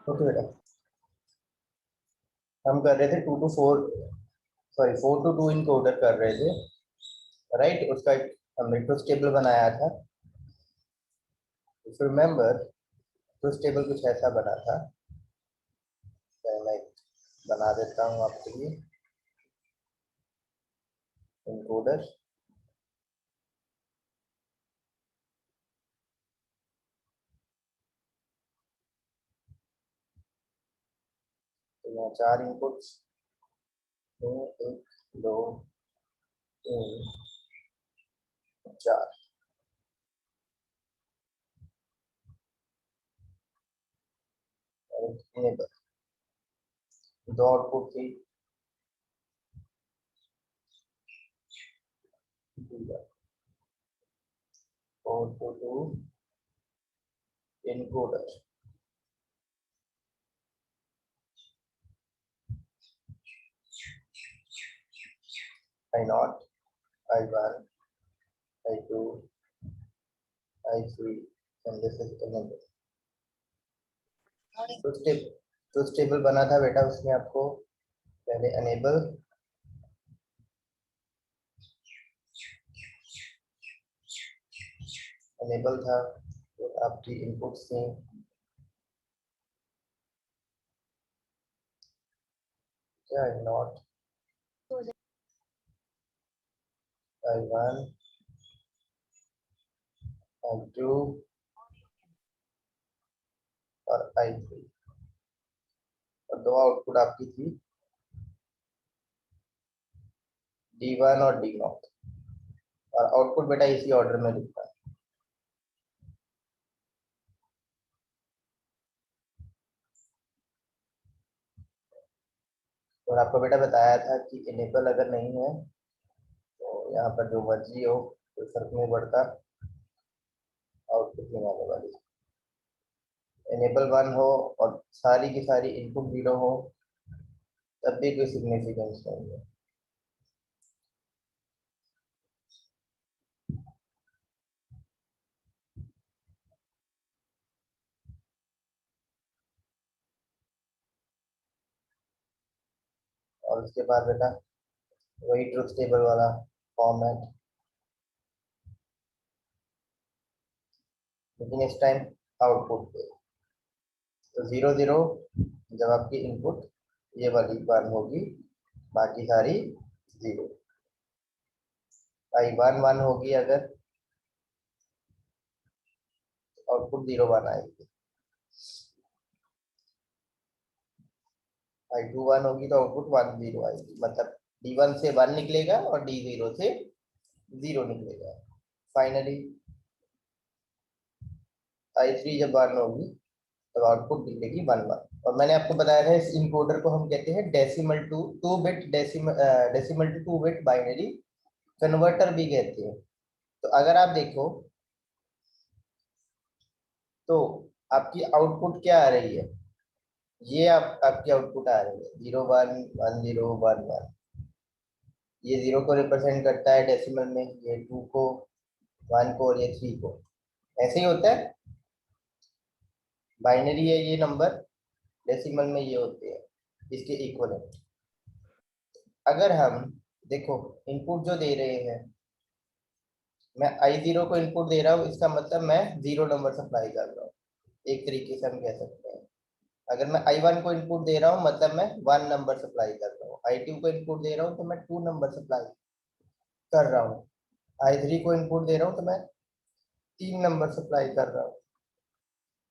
Okay बेटा, हम कर रहे थे 4 to 2 इनकोडर कर रहे थे, राइट। उसका एक हमने ट्रुथ टेबल बनाया था। इफ रिमेम्बर, ट्रुथ टेबल कुछ ऐसा बना था। मैं बना देता हूँ आपके लिए इनकोडर। तो यहाँ 4 इनपुट्स, 1 2 3 4, और इनेबल 2 आउटपुट थी। 4 to 2 encoder, I0, I1, I2, I3, and this is enable। Truth table बना था बेटा, उसमें आपको पहले एनेबल था, तो आपकी इनपुट्स थी क्या, नॉट, I1, I2 और I3, और 2 आउटपुट आपकी थी D1 और D0, और आउटपुट बेटा इसी ऑर्डर में लिखता है। और आपको बेटा बताया था कि इनेबल अगर नहीं है तो यहाँ पर जो मर्जी हो कोई फर्क नहीं पड़ता, आउटपुट नहीं आने वाली। इनेबल 1 हो और सारी की सारी इनपुट 0 हो तब भी कोई सिग्निफिकेंस नहीं है। और उसके बाद बेटा वही ट्रुथ टेबल वाला फॉर्मेट, लेकिन इस टाइम आउटपुट पे। तो 0 0 जब आपकी इनपुट ये वाली 1 होगी, बाकी सारी 0। I1 1 होगी अगर, आउटपुट 0 1 आएगी। I2 1 होगी तो आउटपुट 1 0 आएगी, मतलब D1 से 1 निकलेगा और D0 से 0 निकलेगा। फाइनली I3 जब 1 होगी तब आउटपुट निकलेगी 1 1। और मैंने आपको बताया था इस इनकोडर को हम कहते हैं decimal to 2 bit decimal to 2 bit binary converter भी कहते हैं। तो अगर आप देखो तो आपकी आउटपुट क्या आ रही है, ये आपकी आउटपुट आ रही है 0 1 1 0 1 1। ये 0 को रिप्रेजेंट करता है डेसिमल में, ये 2 को, 1 को, और ये 3 को। ऐसे ही होता है, बाइनरी है ये नंबर, डेसिमल में ये होते हैं इसके इक्वलेंट। अगर हम देखो इनपुट जो दे रहे हैं, मैं I0 को इनपुट दे रहा हूँ, इसका मतलब मैं 0 नंबर सप्लाई कर रहा हूँ, एक तरीके से हम कह सकते हैं। अगर मैं I1 को इनपुट दे रहा हूँ मतलब मैं 1 नंबर सप्लाई कर रहा हूँ। I2 को इनपुट दे रहा हूँ तो मैं 2 नंबर सप्लाई कर रहा हूँ। I3 को इनपुट दे रहा हूँ तो मैं 3 नंबर सप्लाई कर रहा हूँ,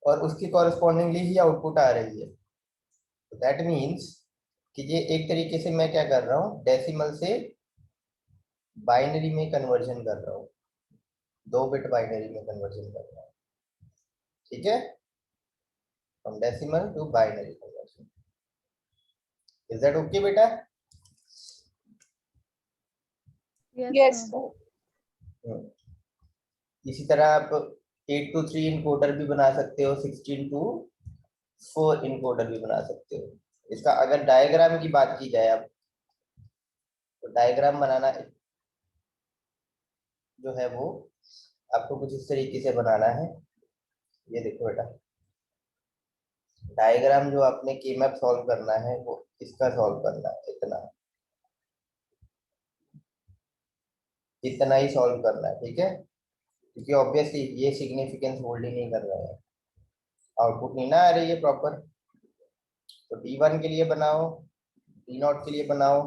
और उसकी कॉरेस्पॉन्डिंगली ही आउटपुट आ रही है। तो दैट मीन्स कि ये एक तरीके से मैं क्या कर रहा हूँ, डेसिमल से बाइनरी में कन्वर्जन कर रहा हूँ, 2 बिट बाइनरी में कन्वर्जन कर रहा हूँ। ठीक है, from decimal to binary conversion. Is that okay बेटा? यस इसी तरह आप 8 to 3 इनकोडर भी बना सकते हो, 16 to 4 इनकोडर भी बना सकते हो। इसका अगर डायग्राम की बात की जाए अब, तो डायग्राम बनाना जो है वो आपको कुछ इस तरीके से बनाना है। ये देखो बेटा, डायग्राम जो आपने की मैप सॉल्व करना है वो इसका सॉल्व करना है, इतना ही सॉल्व करना है, ठीक है। क्योंकि ऑब्वियसली ये सिग्निफिकेंस होल्ड ही नहीं कर रहे हैं, आउटपुट नहीं ना आ रही है प्रॉपर। तो D1 के लिए बनाओ, D0 के लिए बनाओ,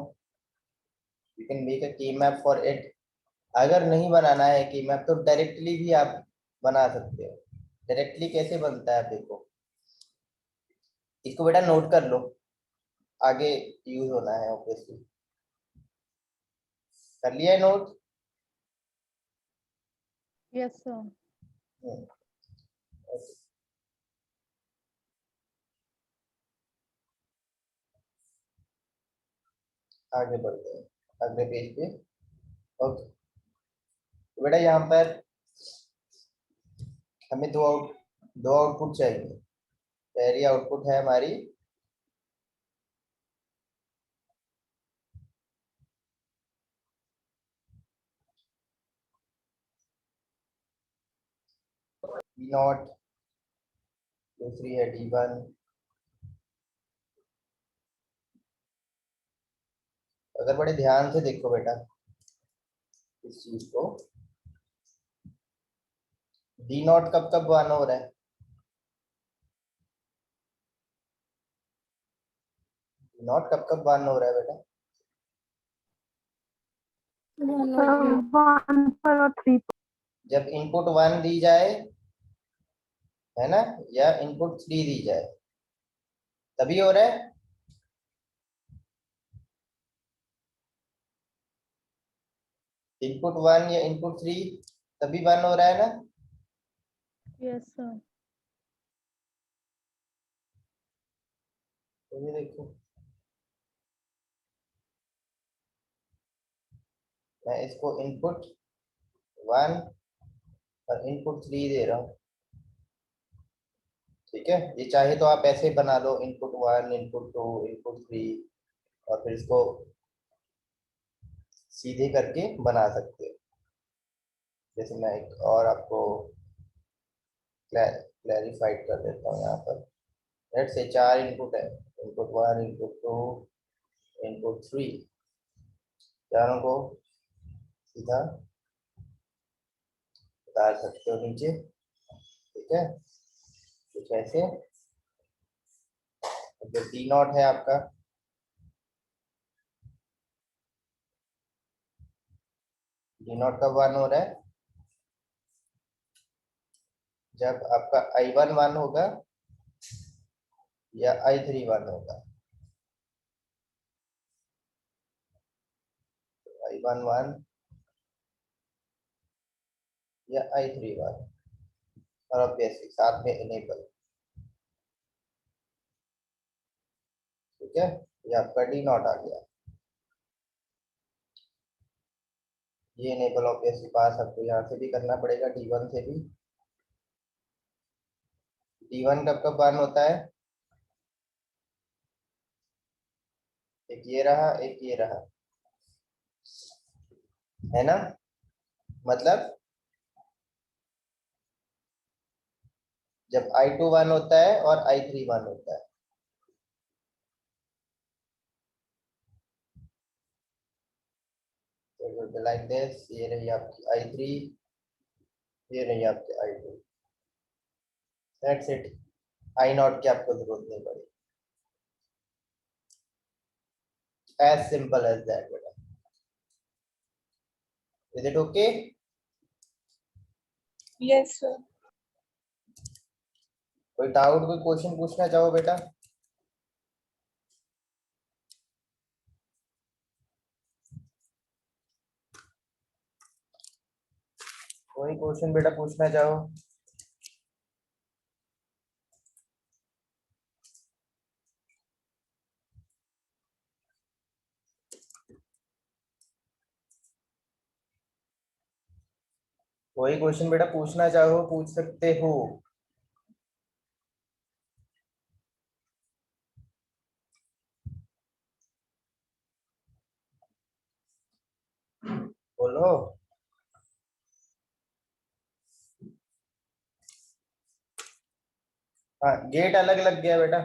यू कैन मेक अ की मैप फॉर इट। अगर नहीं बनाना है की मैप तो डायरेक्टली भी आप बना सकते हो। डायरेक्टली कैसे बनता है आप देखो, इसको बेटा नोट कर लो, आगे यूज होना है ऑब्वियसली। कर लिया है नोट? Yes, sir. हम्म, okay। आगे बढ़ते हैं अगले पेज पे। ओके, तो बेटा यहाँ पर हमें दो आउटपुट चाहिए। पहली आउटपुट है हमारी D0, दूसरी है D1। अगर बड़े ध्यान से देखो बेटा इस चीज को, D0 कब कब वन हो रहा है? D0 कब कब वन हो रहा है बेटा? 1 और 3। जब इनपुट 1 दी जाए, है ना, या इनपुट 3 दी जाए, तभी हो रहा है। इनपुट 1 या इनपुट 3 तभी 1 हो रहा है ना। Yes, sir. तो ये देखो, मैं इसको इनपुट 1 और इनपुट 3 दे रहा हूँ, ठीक है। ये चाहे तो आप ऐसे बना लो, इनपुट 1, इनपुट 2, इनपुट 3, और फिर इसको सीधे करके बना सकते हो। जैसे मैं एक और आपको क्लैरिफाइड कर देता हूँ यहाँ पर। लेट्स से 4 इनपुट है, इनपुट 1, इनपुट 2, इनपुट 3, चारों को सीधा उतार सकते हो नीचे, ठीक है। कुछ ऐसे। जो D0 है आपका, D0 कब 1 हो रहा है? जब आपका I1 1 होगा या I3 1 होगा। I1 1 या I3 1, और ऑब्वियसली साथ में इनेबल, ठीक है। ये आपका D0 आ गया। ये इनेबल ऑब्वियसली पास आपको यहाँ से भी करना पड़ेगा, D1 से भी। D1 कब कब 1 होता है? एक ये रहा, एक ये रहा, है ना। मतलब जब I2 1 होता है और I3 1 होता है। तो लाइक दिस, ये रही आपकी I3, ये रही आपकी I2। That's it. I0 की आपको जरूरत नहीं पड़ी। एज सिंपल एज दैट बेटा। Is it okay? Yes, sir. कोई डाउट, कोई क्वेश्चन पूछना चाहो बेटा? कोई क्वेश्चन बेटा पूछना चाहो? कोई क्वेश्चन बेटा पूछना चाहो पूछ सकते हो। बोलो। हाँ गेट अलग लग गया बेटा,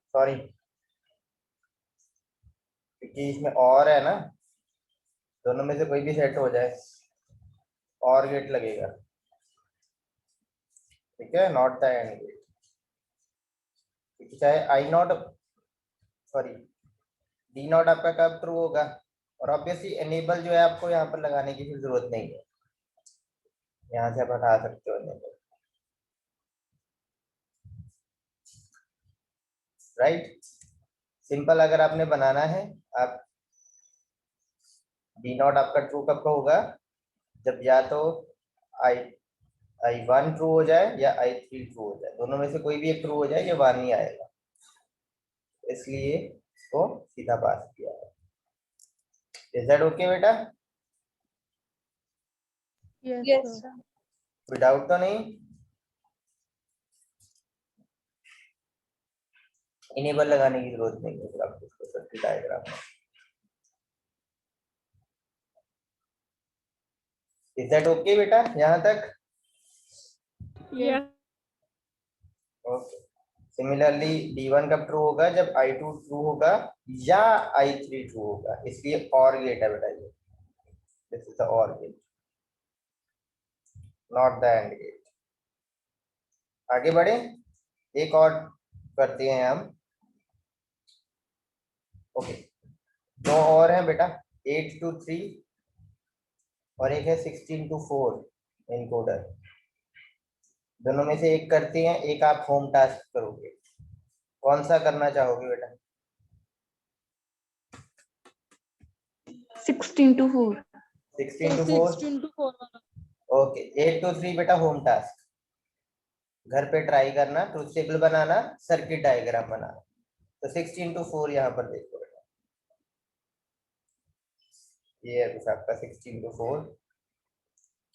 सॉरी, क्योंकि इसमें और है ना, दोनों में से कोई भी सेट हो जाए और गेट लगेगा, ठीक है, नॉट द एंड गेट, क्योंकि चाहे आई नॉट, सॉरी डी नॉट आपका कब ट्रू होगा, और ऑब्वियसली एनेबल जो है आपको यहाँ पर लगाने की फिर जरूरत नहीं है, यहाँ से आप हटा सकते हो एनेबल, राइट। सिंपल अगर आपने बनाना है, आप डी नॉट आपका ट्रू कब का होगा, जब या तो आई I1 ट्रू हो जाए या I3 ट्रू हो जाए, दोनों में से कोई भी एक ट्रू हो जाए, ये 1 ही आएगा, इसलिए इसको सीधा पास किया है। इज दैट ओके बेटा? Yes, Yes, sir. sir. कोई डाउट तो नहीं? इनेबल लगाने की जरूरत नहीं है, आपको इसको सर्किट डायग्राम में। इज दैट ओके बेटा यहाँ तक? Yes. ओके। सिमिलरली D1 कब ट्रू होगा, जब I2 ट्रू होगा या I3 ट्रू होगा, इसलिए और गेट है बेटा ये, this is the OR gate, not the AND gate. आगे बढ़े, एक और करते हैं हम। ओके, दो और हैं बेटा, 8 to 3 और एक है 16 to 4 इनकोडर, दोनों में से एक करते हैं, एक आप होम टास्क करोगे, कौन सा करना चाहोगे बेटा? 16 to 4. 16 to 4, 16 to 4 वाला। ओके। 8 to 3 बेटा होम टास्क, घर पे ट्राई करना, ट्रूथ टेबल बनाना, सर्किट डायग्राम बनाना। तो 16 to 4 यहाँ पर देखो बेटा, ये है कुछ आपका 16 to 4।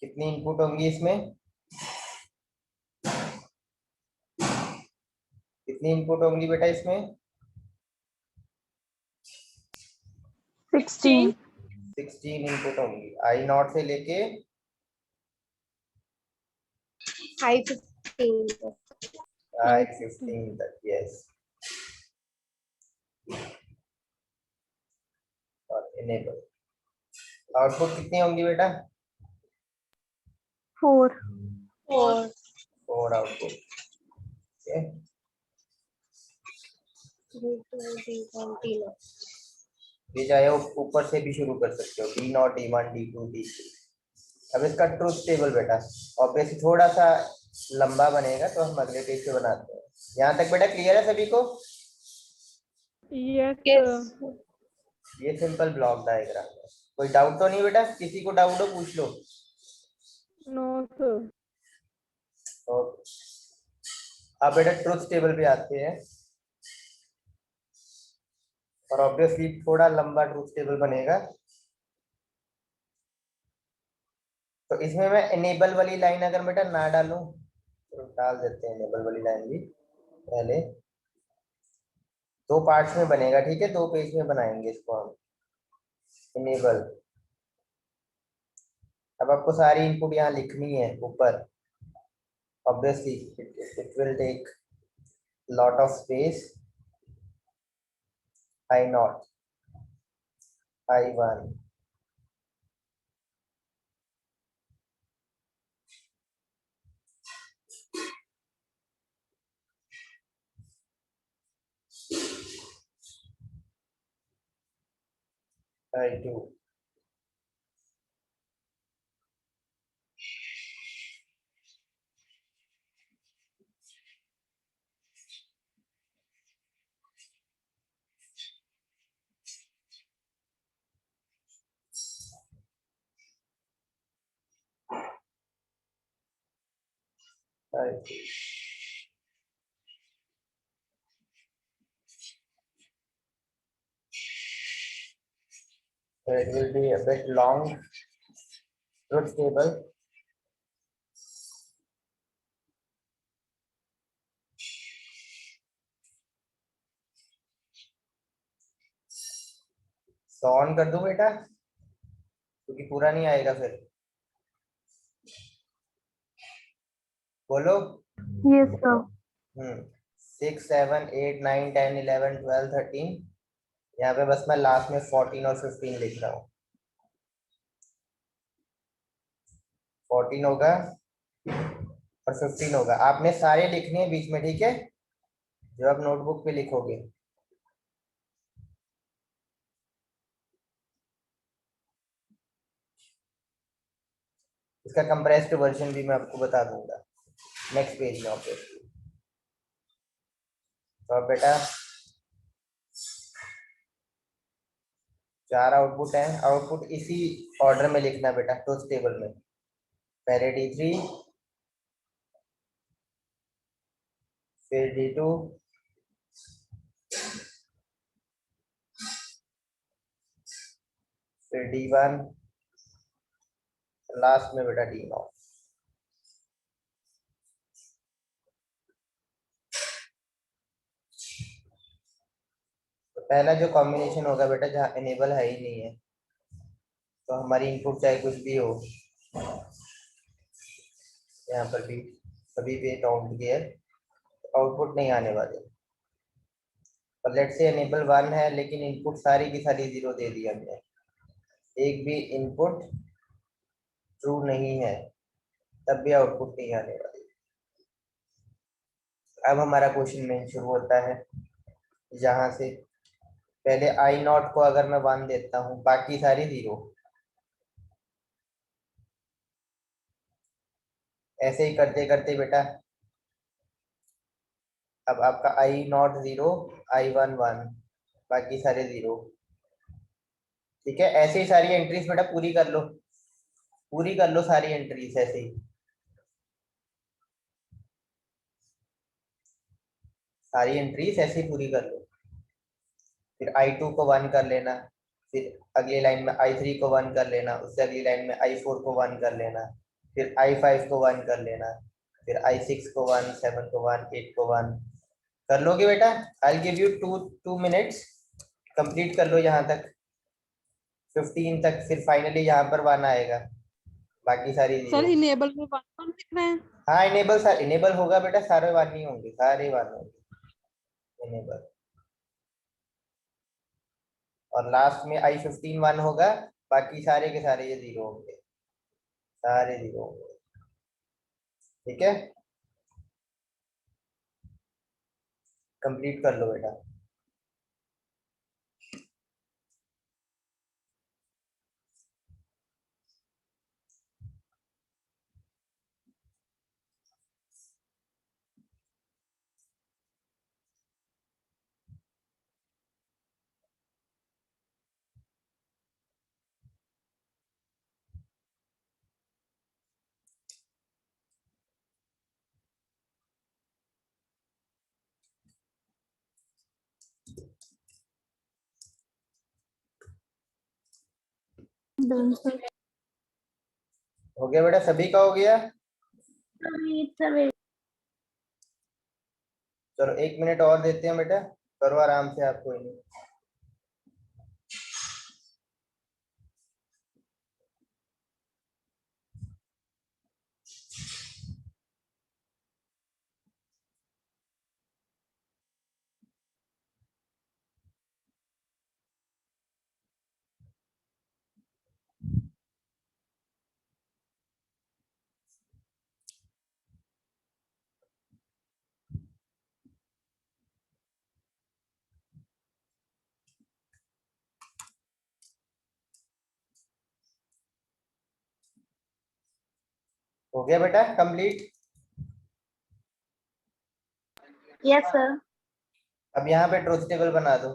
कितनी इनपुट होंगी इसमें, कितनी इनपुट होंगी बेटा इसमें? 16. 16 इनपुट होंगी, आई नॉट से लेके I15. I15 तक, यस। और इनेबल आउटपुट कितनी होंगी बेटा? 4. 4। 4 आउटपुट, ओके। ये चाहे ऊपर से भी शुरू कर सकते हो, D0 D1 D2 D3। अब इसका ट्रूथ टेबल बेटा ऑब्वियसली थोड़ा सा लंबा बनेगा, तो हम अगले पेज पे बनाते हैं। यहाँ तक बेटा क्लियर है सभी को? Yes, Yes. sir. ये सिंपल ब्लॉक डायग्राम है, कोई डाउट तो नहीं बेटा? किसी को डाउट हो पूछ लो। No, sir. ओके, अब बेटा ट्रूथ टेबल पे आते हैं, और ऑब्वियसली थोड़ा लंबा ट्रूथ टेबल बनेगा, तो इसमें मैं इनेबल वाली लाइन अगर बेटा ना डालूं, तो डाल देते हैं इनेबल वाली लाइन भी पहले। दो पार्ट्स में बनेगा, ठीक है, दो पेज में बनाएंगे इसको हम, इनेबल। अब आपको सारी इनपुट यहाँ लिखनी है ऊपर, obviously it will take lot of space. I0, I1, I2, I2। So it will be a bit long truth table. So on कर दूं बेटा, क्योंकि पूरा नहीं आएगा फिर, बोलो। Yes, sir. 6 7 8 9 10 11 12 13, यहाँ पे बस मैं लास्ट में 14 और 15 लिख रहा हूँ। 14 होगा और 15 होगा। आपने सारे लिखने हैं बीच में, ठीक है, जो आप नोटबुक पे लिखोगे। इसका कंप्रेस्ड वर्जन भी मैं आपको बता दूंगा नेक्स्ट पेज में ऑब्वियसली। तो अब बेटा 4 आउटपुट है, आउटपुट इसी ऑर्डर में लिखना बेटा ट्रुथ टेबल में। पहले D3, फिर D2, फिर D1, लास्ट में बेटा D0। तो पहला जो कॉम्बिनेशन होगा बेटा जहाँ इनेबल है ही नहीं है, तो हमारी इनपुट चाहे कुछ भी हो, यहाँ पर भी सभी पे काउंट किया, आउटपुट नहीं आने वाले। और लेट से इनेबल 1 है लेकिन इनपुट सारी की सारी 0 दे दी हमने, एक भी इनपुट ट्रू नहीं है, तब भी आउटपुट नहीं आने वाली। अब हमारा क्वेश्चन मेन शुरू होता है यहाँ से। पहले I0 को अगर मैं 1 देता हूँ, बाकी सारी 0, ऐसे ही करते करते बेटा अब आपका I0 0, I1 1, बाकी सारे 0। ठीक है, ऐसे ही सारी एंट्रीज बेटा पूरी कर लो, पूरी कर लो सारी एंट्रीज ऐसे ही, सारी एंट्रीज ऐसे ही पूरी कर लो। फिर I2 को 1 कर लेना, फिर अगली लाइन में I3 को 1 कर लेना, उससे अगली लाइन में I4 को 1 कर लेना, फिर I5 को 1 कर लेना, फिर I6 को 1, 7 को 1, 8 को 1। कर लोगे बेटा? I give you 2 minutes, complete कर लो यहाँ तक 15 तक, फिर फाइनली यहाँ पर 1 आएगा, बाकी सारी सर 0। इनेबल में 1 लिख रहे हैं। हाँ इनेबल होगा बेटा, सारे 1 नहीं होंगे, सारे 1 होंगे इनेबल। और लास्ट में I15 1 होगा, बाकी सारे के सारे ये 0 होंगे, सारे 0 होंगे। ठीक है, कंप्लीट कर लो बेटा। हो गया बेटा, सभी का हो गया? चलो 1 मिनट और देते हैं बेटा, करो आराम से, आप कोई नहीं। हो गया बेटा कंप्लीट? Yes sir. अब यहाँ पे ट्रुथ टेबल बना दो।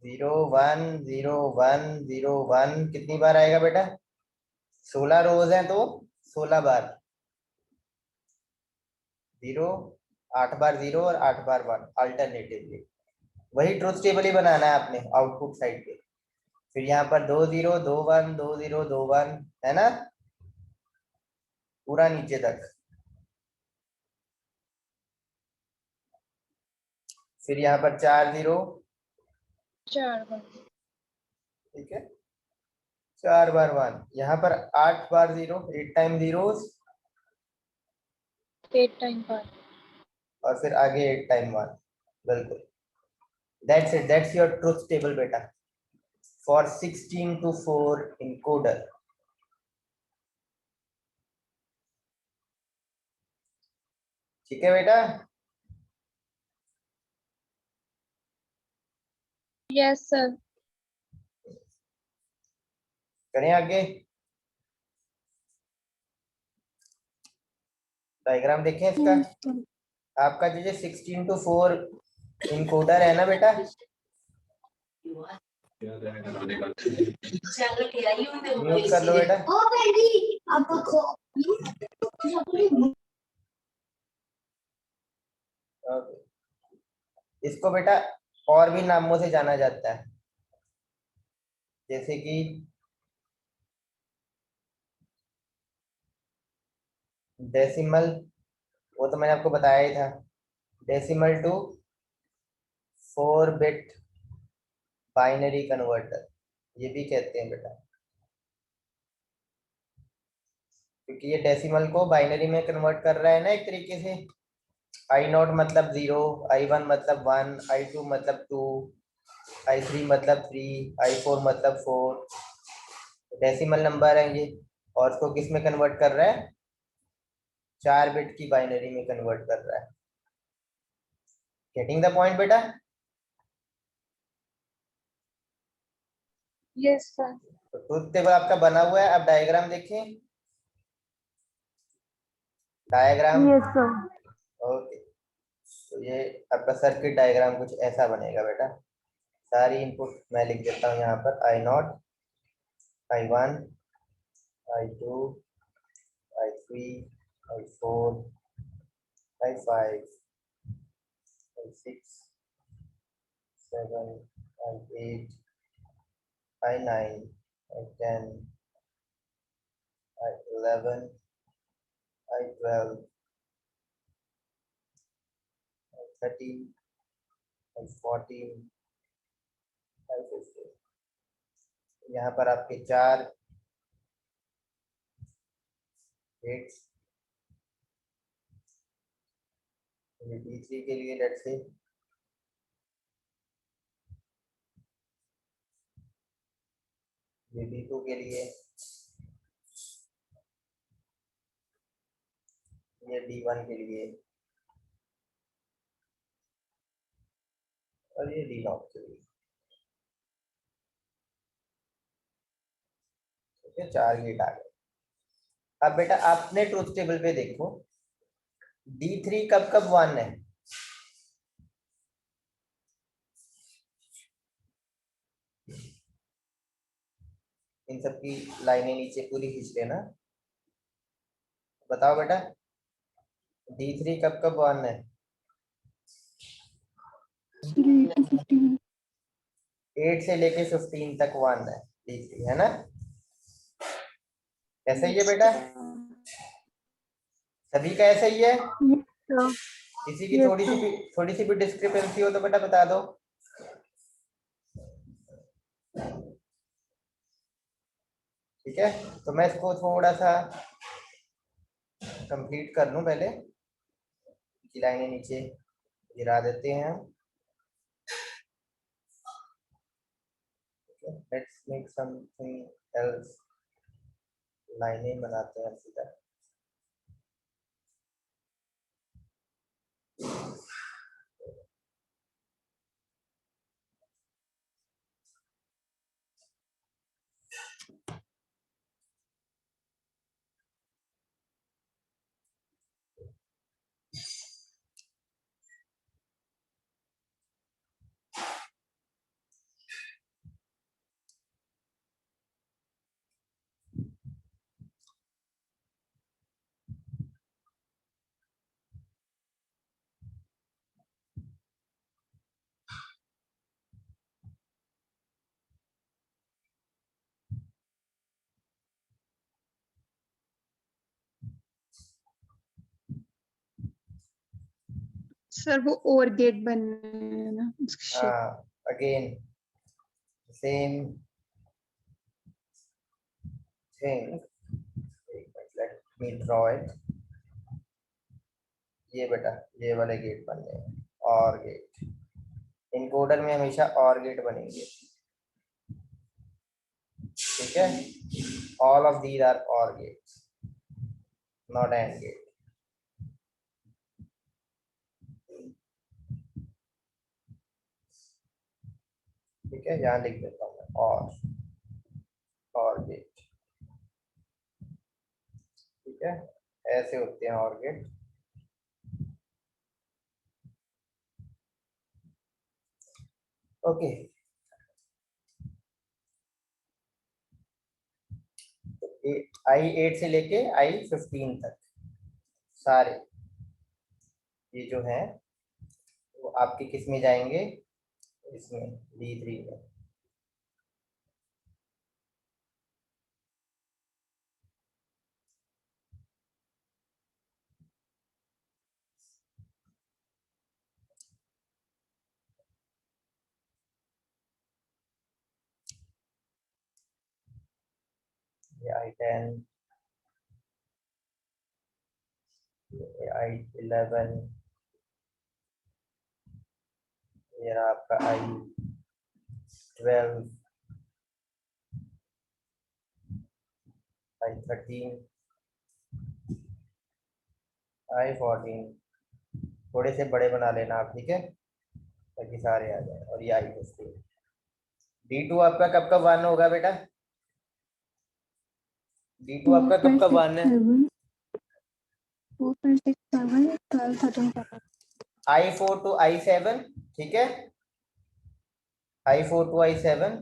0 1 0 1 0 1 कितनी बार आएगा बेटा? 16 रोज हैं तो 16 बार। 0 8 बार 0 और 8 बार 1 अल्टरनेटिवली। वही ट्रुथ टेबल ही बनाना है आपने आउटपुट साइड पे। फिर यहाँ पर 2 0 2 1 2 0 2 1 है ना, पूरा नीचे तक। फिर यहाँ पर 4 0, 4 बार। ठीक है, 4 बार 1। यहाँ पर 8 बार 0, 8 टाइम 0, 8 टाइम 5। और फिर आगे 8 टाइम 1। बिल्कुल, that's it, that's your truth table बेटा फॉर 16 to 4 encoder। ठीक है बेटा, Yes, sir. करें आगे। डायग्राम देखें इसका। आपका जो 16 to 4 इनकोडर है ना बेटा, म्यूट कर लो बेटा। ओके, इसको बेटा और भी नामों से जाना जाता है, जैसे कि डेसिमल, वो तो मैंने आपको बताया ही था, decimal to 4-bit binary converter, ये भी कहते हैं बेटा, क्योंकि ये डेसिमल को बाइनरी में कन्वर्ट कर रहा है ना एक तरीके से। i0 मतलब 0, i1 मतलब 1, i2 मतलब 2, i3 मतलब 3, i4 मतलब 4। डेसिमल नंबर है ये, और इसको किस में कन्वर्ट कर रहा है? 4-bit की बाइनरी में कन्वर्ट कर रहा है। गेटिंग द पॉइंट बेटा? Yes, sir. तो ट्रुथ टेबल आपका बना हुआ है। अब डायग्राम देखें, डायग्राम। Yes, sir. ओके, तो ये आपका सर्किट डायग्राम कुछ ऐसा बनेगा बेटा। सारी इनपुट मैं लिख देता हूँ यहाँ पर, i0, i1, i2, i3, i4, i5, i6, 7, i8, i9, i10, i11, i12, i13, i14, i15। यहाँ पर आपके 4 गेट्स, ये D3 के लिए लेट्स से, ये D2 के लिए, ये D1 के लिए, और ये D0 के लिए। ठीक है, 4 गेट आ गए। अब बेटा आपने ट्रुथ टेबल पे देखो, D3 कब कब 1 है? इन सब की लाइनें नीचे पूरी खींच लेना। बताओ बेटा, D3 कब कब 1 है? 8 से लेके 15 तक 1 है D3, है ना? ऐसा ही है बेटा, सभी का ऐसा ही है? Yes, sir. किसी की Yes, थोड़ी सी भी डिस्क्रिपेंसी हो तो बेटा बता दो। ठीक है, तो मैं इसको थोड़ा सा कंप्लीट कर लूं पहले, लाइनें नीचे गिरा देते हैं हम। लेट्स मेक समथिंग एल्स, लाइनें बनाते हैं सीधा। सर वो और गेट बनना है ना उसके हाँ, again same thing, let me draw it. ये बेटा ये वाले गेट बनने हैं, और गेट इनकोडर में हमेशा और गेट बनेंगे, ठीक है। ऑल ऑफ दीज आर और गेट्स, नॉट एंड गेट। ठीक है, यहाँ लिख देता हूँ मैं और गेट, ठीक है। ऐसे होते हैं और गेट। ओके, I8 से लेके I15 तक सारे ये जो है वो आपके किस में जाएंगे, इसमें D3 में। ये I10, ये I11, ये रहा आपका I12, I13, I14। थोड़े से बड़े बना लेना आप, ठीक है, ताकि सारे आ जाए। और ये I15। D2 आपका कब कब 1 होगा बेटा? D2 आपका कब कब 1 है? 4, 5, 6, 7, 12, 13, 14। I4 to I7, ठीक है। I4 to I7,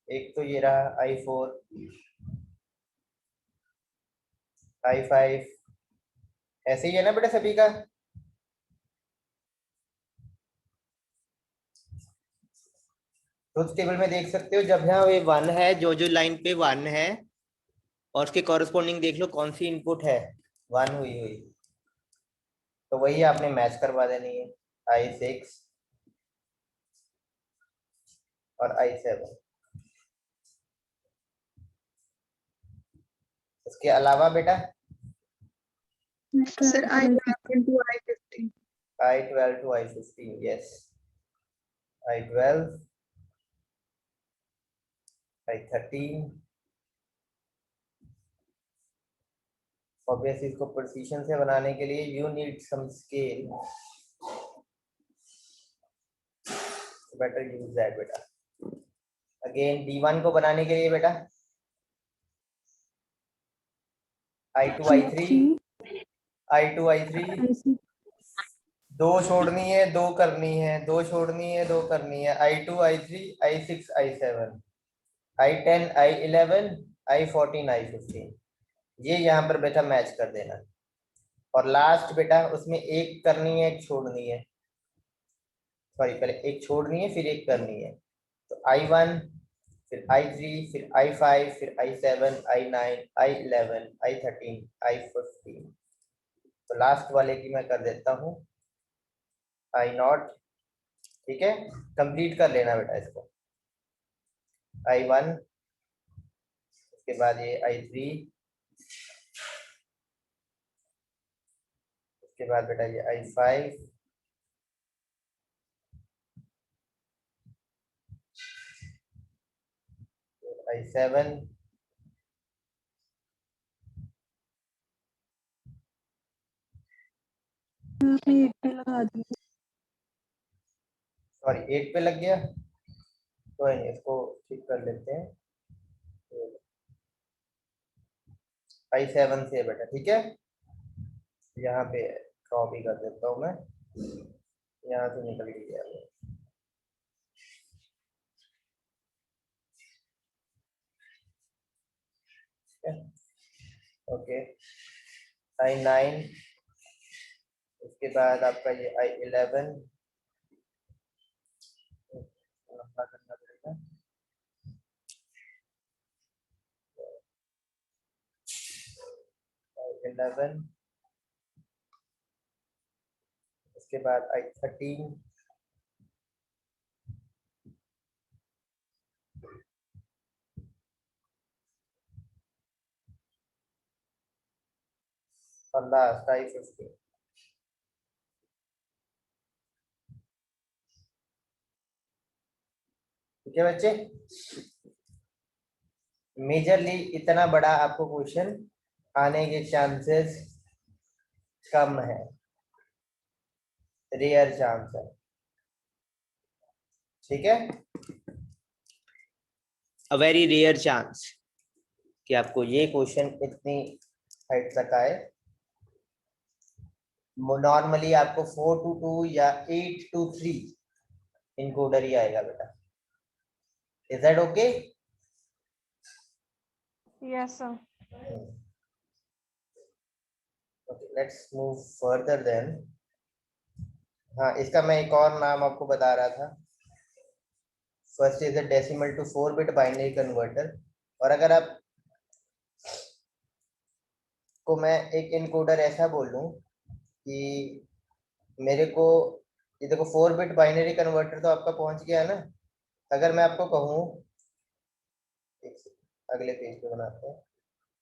एक तो ये रहा I4, I5, ऐसे ही है ना बेटा सभी का? ट्रुथ टेबल में देख सकते हो, जब यहाँ ये 1 है, जो जो लाइन पे 1 है और उसके कॉरेस्पॉन्डिंग देख लो कौन सी इनपुट है 1 हुई हुई, तो वही आपने मैच करवा देनी है, I6 और I7। उसके अलावा बेटा sir I11 to I15। I12 to I15, yes. I12, I13। Obviously इसको प्रिसीशन से बनाने के लिए you need some scale, better use that बेटा। अगेन D1 को बनाने के लिए बेटा I2 I3, I2 I3, दो छोड़नी है दो करनी है, दो छोड़नी है दो करनी है, I2 I3, I6 I7, I10 I11, I14 I15। ये यहाँ पर बेटा मैच कर देना। और लास्ट बेटा उसमें एक करनी है एक छोड़नी है, सॉरी पहले एक छोड़नी है फिर एक करनी है, तो I1, फिर I3, फिर I5, फिर I7, I9, I11, I13, I15। तो लास्ट वाले की मैं कर देता हूँ I0, ठीक है। कंप्लीट कर लेना बेटा इसको, I1, उसके बाद ये I3, उसके बाद बेटा ये I5, I7, सॉरी 8 पे लग गया, कोई नहीं इसको ठीक कर लेते हैं। I7 से बेटा, ठीक है। यहाँ पे ड्रॉ भी कर देता हूँ मैं, यहाँ से निकल गया वो। ओके, I9, उसके बाद आपका ये I11, लंबा करना पड़ेगा, I11, उसके बाद I13, और लास्ट I50। ठीक है बच्चे, मेजरली इतना बड़ा आपको क्वेश्चन आने के चांसेस कम है, रेयर चांस है। ठीक है, अ वेरी रेयर चांस कि आपको ये क्वेश्चन इतनी हाइट तक आए। नॉर्मली आपको 4 to 2 या 8 to 3 इनकोडर ही आएगा बेटा। Is that okay? Yes, sir. Okay, let's move further then। हाँ, इसका मैं एक और नाम आपको बता रहा था। First is a decimal to 4 bit binary converter. और अगर आप को मैं एक इनकोडर ऐसा बोलूं कि मेरे को, ये देखो 4 बिट बाइनरी कन्वर्टर तो आपका पहुंच गया ना। अगर मैं आपको कहूँ, अगले पेज पे बनाते हैं,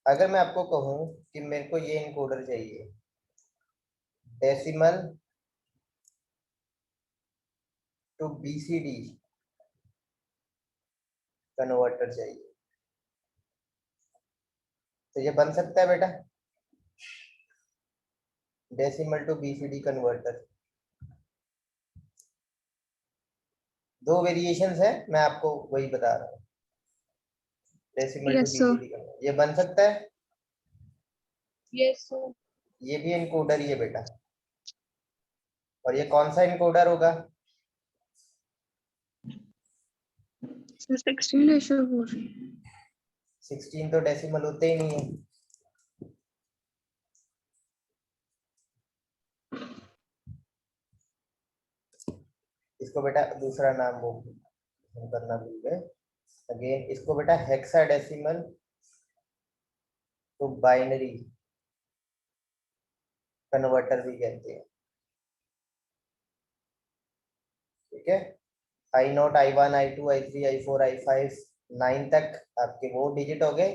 अगर मैं आपको कहूँ कि मेरे को ये इनकोडर चाहिए, डेसिमल टू बीसीडी कन्वर्टर चाहिए, तो ये बन सकता है बेटा, डेसिमल टू बीसीडी कन्वर्टर। दो वेरिएशंस है, मैं आपको वही बता रहा हूँ। Decimal to Yes, sir. BCD converter ये बन सकता है। Yes, sir. ये भी इनकोडर ही है बेटा। और ये कौन सा इनकोडर होगा? So 16:4। 16 तो डेसिमल होते ही नहीं है। इसको बेटा दूसरा नाम वो हम करना भूल गए। अगेन इसको बेटा हेक्साडेसिमल टू बाइनरी कन्वर्टर भी कहते हैं। ठीक है, I0, I1, I2, I3, I4, I5, 9 तक आपके वो डिजिट हो गए।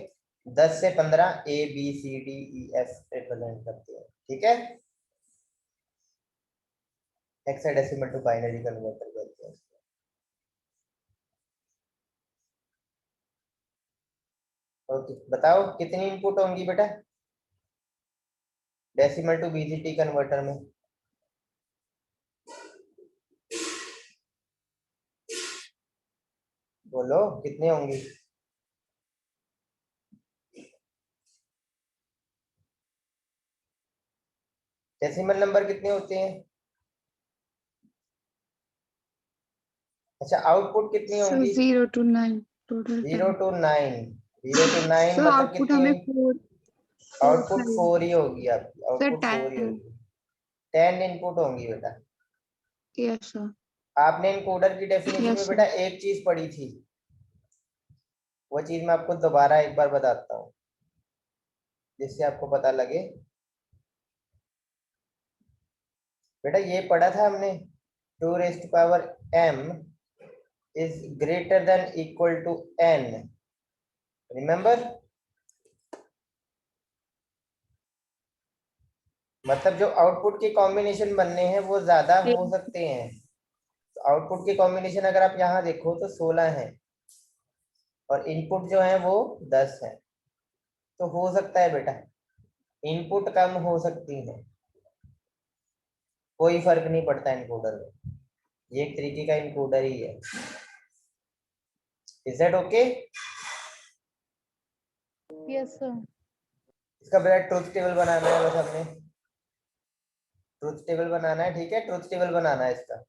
10 से 15 ABCDEF रिप्रेजेंट करते हैं। ठीक है, हेक्साडेसिमल टू बाइनरी कन्वर्टर कहते हैं। ओके, बताओ कितनी इनपुट होंगी बेटा डेसिमल टू बीसीडी कन्वर्टर में? बोलो कितनी होंगी? डेसिमल नंबर कितने होते हैं? अच्छा, आउटपुट कितनी So होंगी? 0 to 9 total 0 10. to 9। 0 to 9 So मतलब output कितनी हमें हुई? 4 4 आउटपुट 5 4 ही होगी आपकी, सर आउटपुट 4 ही 10। होगी। 10 इनपुट होंगी बेटा। Yes, sir. आपने इनकोडर की डेफिनेशन में Yes, sir. बेटा एक चीज पढ़ी थी, वो चीज मैं आपको दोबारा एक बार बताता हूँ जिससे आपको पता लगे। बेटा ये पढ़ा था हमने, 2⁻m is greater than equal to n, remember? मतलब जो आउटपुट के कॉम्बिनेशन बनने हैं वो ज्यादा हो सकते हैं। आउटपुट के कॉम्बिनेशन अगर आप यहाँ देखो तो 16 है और इनपुट जो है वो 10 है। तो हो सकता है बेटा इनपुट कम हो सकती है, कोई फर्क नहीं पड़ता इनकोडर में, ये एक तरीके का इनकोडर ही है। Is that okay? Yes, sir. इसका बेटा ट्रुथ टेबल बनाना है, बस हमने ट्रुथ टेबल बनाना है। ठीक है, ट्रुथ टेबल बनाना है इसका।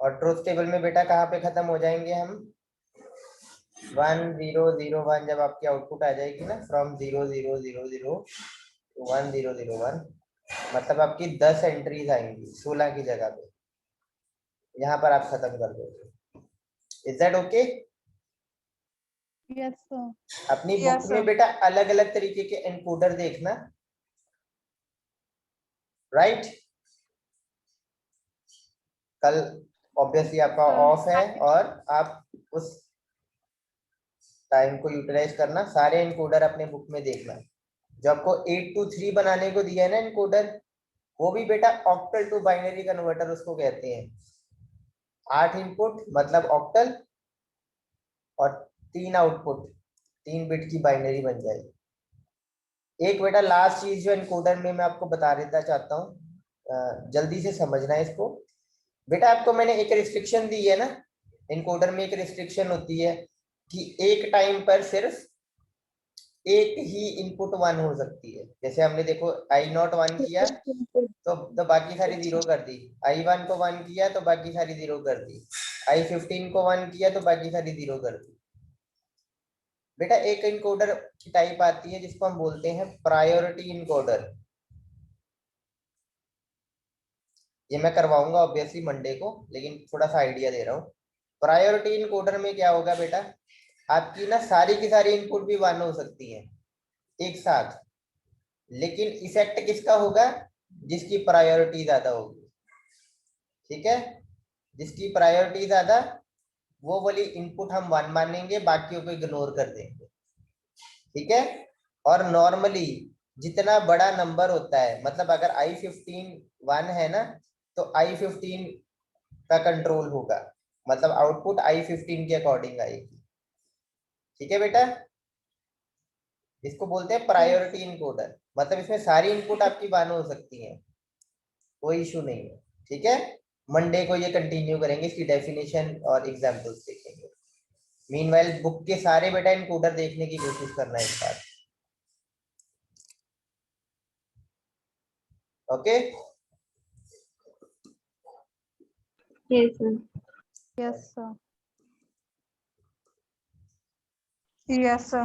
और ट्रुथ टेबल में बेटा कहाँ पे खत्म हो जाएंगे हम? 1 0 0 1 जब आपकी आउटपुट आ जाएगी ना, फ्रॉम 0 0 0 0 टू 1 0 0 1, मतलब आपकी 10 एंट्रीज आएंगी 16 की जगह पे। यहाँ पर आप खत्म कर दोगे। Is that okay? Yes, sir. अपनी Yes, बुक में sir. बेटा अलग अलग तरीके के एनकोडर देखना, राइट? कल ऑब्वियसली आपका Sir. ऑफ है और आप उस टाइम को यूटिलाइज करना, सारे एनकोडर अपने बुक में देखना। जो आपको 8 to 3 बनाने को दिया है ना इनकोडर, वो भी बेटा ऑक्टल टू बाइनरी कन्वर्टर उसको कहते हैं। 8 इनपुट मतलब ऑक्टल और 3 आउटपुट, 3 बिट की बाइनरी बन जाएगी। एक बेटा लास्ट चीज जो इनकोडर में मैं आपको बता देता चाहता हूँ, जल्दी से समझना है इसको। बेटा आपको मैंने एक रिस्ट्रिक्शन दी है ना, इनकोडर में एक रिस्ट्रिक्शन होती है कि एक टाइम पर सिर्फ एक ही इनपुट 1 हो सकती है। जैसे हमने देखो I0 1 किया तो बाकी सारी 0 कर दी, I1 को 1 किया तो बाकी सारी 0 कर दी, I15 को 1 किया तो बाकी सारी 0 कर दी। बेटा एक इनकोडर की टाइप आती है जिसको हम बोलते हैं प्रायोरिटी इनकोडर। ये मैं करवाऊंगा ऑब्वियसली मंडे को, लेकिन थोड़ा सा आइडिया दे रहा हूँ। प्रायोरिटी इनकोडर में क्या होगा बेटा, आपकी ना सारी की सारी इनपुट भी 1 हो सकती है एक साथ, लेकिन इफेक्ट किसका होगा, जिसकी प्रायोरिटी ज्यादा होगी। ठीक है, जिसकी प्रायोरिटी ज्यादा वो वाली इनपुट हम 1 मानेंगे, बाकियों को इग्नोर कर देंगे। ठीक है, और नॉर्मली जितना बड़ा नंबर होता है, मतलब अगर I15 1 है ना, तो I15 का कंट्रोल होगा, मतलब आउटपुट I15 के अकॉर्डिंग आएगी। ठीक है बेटा, इसको बोलते हैं प्रायोरिटी इनकोडर, मतलब इसमें सारी इनपुट आपकी 1 हो सकती है, कोई इशू नहीं है। ठीक है, मंडे को ये कंटिन्यू करेंगे, इसकी डेफिनेशन और एग्जांपल्स देखेंगे। मीनवाइल बुक के सारे बेटा इनकोडर देखने की कोशिश करना है इस बार। Okay Yes, sir. Yes, sir. Yes, sir.